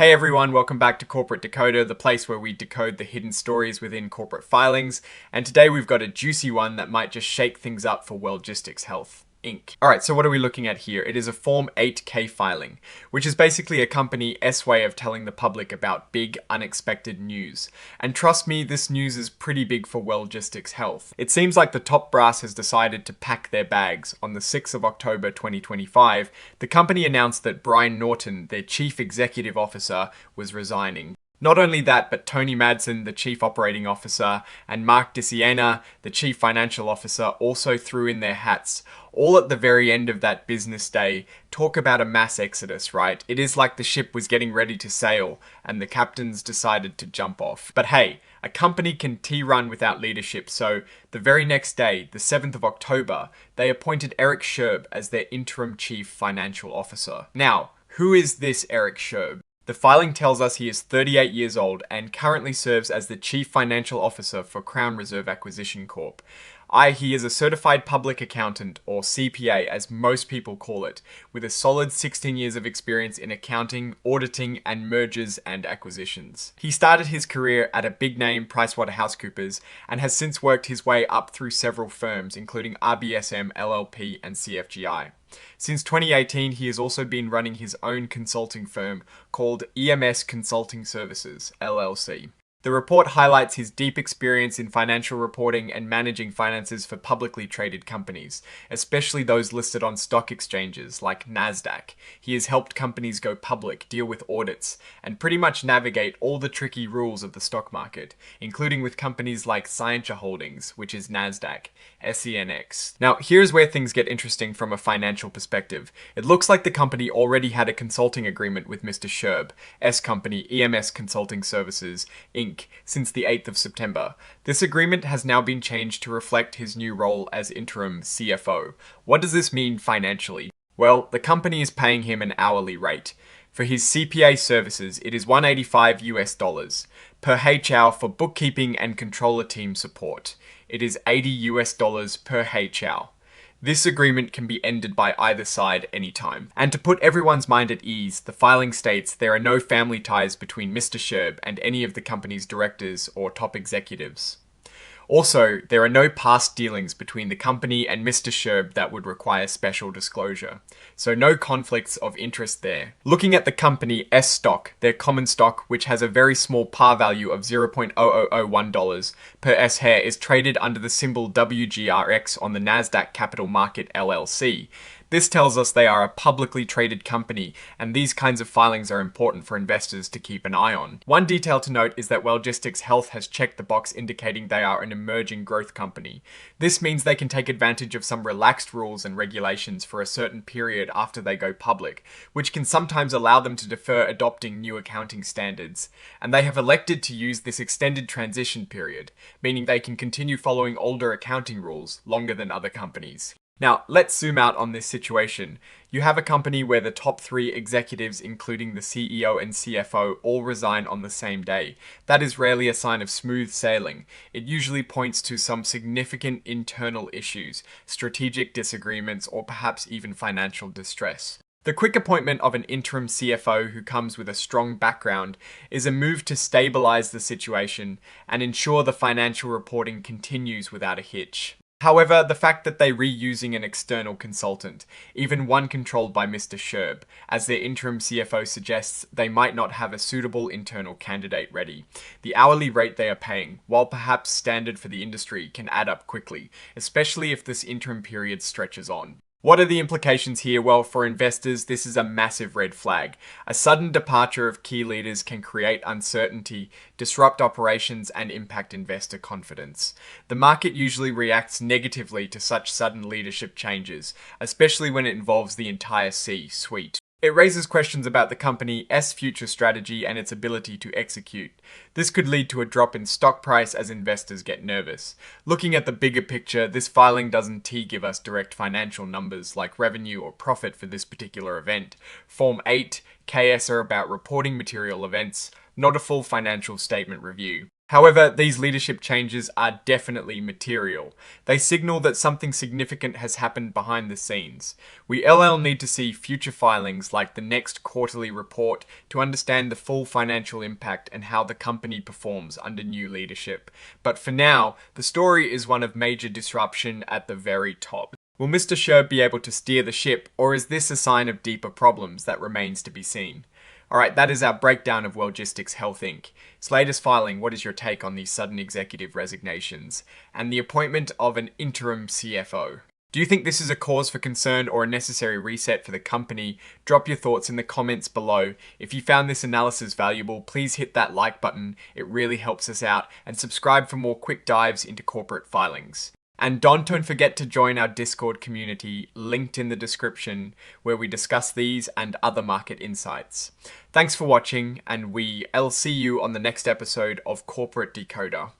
Hey everyone, welcome back to Corporate Decoder, the place where we decode the hidden stories within corporate filings. And today we've got a juicy one that might just shake things up for Wellgistics Health Inc. Alright, so what are we looking at here? It is a Form 8K filing, which is basically a company's way of telling the public about big, unexpected news. And trust me, this news is pretty big for Wellgistics Health. It seems like the top brass has decided to pack their bags. On the 6th of October 2025, the company announced that Brian Norton, their Chief Executive Officer, was resigning. Not only that, but Tony Madsen, the Chief Operating Officer, and Mark DeSiena, the Chief Financial Officer, also threw in their hats. All at the very end of that business day. Talk about a mass exodus, right? It is like the ship was getting ready to sail, and the captains decided to jump off. But hey, a company can run without leadership, so the very next day, the 7th of October, they appointed Eric Sherb as their interim Chief Financial Officer. Now, who is this Eric Sherb? The filing tells us he is 38 years old and currently serves as the Chief Financial Officer for Crown Reserve Acquisition Corp. He is a certified public accountant, or CPA as most people call it, with a solid 16 years of experience in accounting, auditing, and mergers and acquisitions. He started his career at a big name PricewaterhouseCoopers and has since worked his way up through several firms, including RBSM, LLP, and CFGI. Since 2018, he has also been running his own consulting firm called EMS Consulting Services, LLC. The report highlights his deep experience in financial reporting and managing finances for publicly traded companies, especially those listed on stock exchanges like NASDAQ. He has helped companies go public, deal with audits, and pretty much navigate all the tricky rules of the stock market, including with companies like Scientia Holdings, which is NASDAQ, SENX. Now, here's where things get interesting from a financial perspective. It looks like the company already had a consulting agreement with Mr. Sherb, S Company EMS Consulting Services, Inc., since the 8th of September. This agreement has now been changed to reflect his new role as interim CFO. What does this mean financially? Well, the company is paying him an hourly rate. For his CPA services, it is $185 per HR for bookkeeping and controller team support. It is $80 per HR. This agreement can be ended by either side anytime. And to put everyone's mind at ease, the filing states there are no family ties between Mr. Sherb and any of the company's directors or top executives. Also, there are no past dealings between the company and Mr. Sherb that would require special disclosure. So no conflicts of interest there. Looking at the company S stock, their common stock, which has a very small par value of $0.0001 per S share, is traded under the symbol WGRX on the NASDAQ Capital Market LLC. This tells us they are a publicly traded company, and these kinds of filings are important for investors to keep an eye on. One detail to note is that Wellgistics Health has checked the box indicating they are an emerging growth company. This means they can take advantage of some relaxed rules and regulations for a certain period after they go public, which can sometimes allow them to defer adopting new accounting standards. And they have elected to use this extended transition period, meaning they can continue following older accounting rules longer than other companies. Now, let's zoom out on this situation. You have a company where the top 3 executives, including the CEO and CFO, all resign on the same day. That is rarely a sign of smooth sailing. It usually points to some significant internal issues, strategic disagreements, or perhaps even financial distress. The quick appointment of an interim CFO who comes with a strong background is a move to stabilize the situation and ensure the financial reporting continues without a hitch. However, the fact that they're reusing an external consultant, even one controlled by Mr. Sherb, as their interim CFO suggests they might not have a suitable internal candidate ready. The hourly rate they are paying, while perhaps standard for the industry, can add up quickly, especially if this interim period stretches on. What are the implications here? Well, for investors, this is a massive red flag. A sudden departure of key leaders can create uncertainty, disrupt operations, and impact investor confidence. The market usually reacts negatively to such sudden leadership changes, especially when it involves the entire C-suite. It raises questions about the company's future strategy and its ability to execute. This could lead to a drop in stock price as investors get nervous. Looking at the bigger picture, this filing doesn't give us direct financial numbers like revenue or profit for this particular event. Form 8, KS are about reporting material events, not a full financial statement review. However, these leadership changes are definitely material. They signal that something significant has happened behind the scenes. We LL need to see future filings like the next quarterly report to understand the full financial impact and how the company performs under new leadership. But for now, the story is one of major disruption at the very top. Will Mr. Sher be able to steer the ship, or is this a sign of deeper problems that remains to be seen? Alright, that is our breakdown of Wellgistics Health Inc. Its latest filing, what is your take on these sudden executive resignations? And the appointment of an interim CFO. Do you think this is a cause for concern or a necessary reset for the company? Drop your thoughts in the comments below. If you found this analysis valuable, please hit that like button. It really helps us out. And subscribe for more quick dives into corporate filings. And don't forget to join our Discord community, linked in the description, where we discuss these and other market insights. Thanks for watching, and I'll see you on the next episode of Corporate Decoder.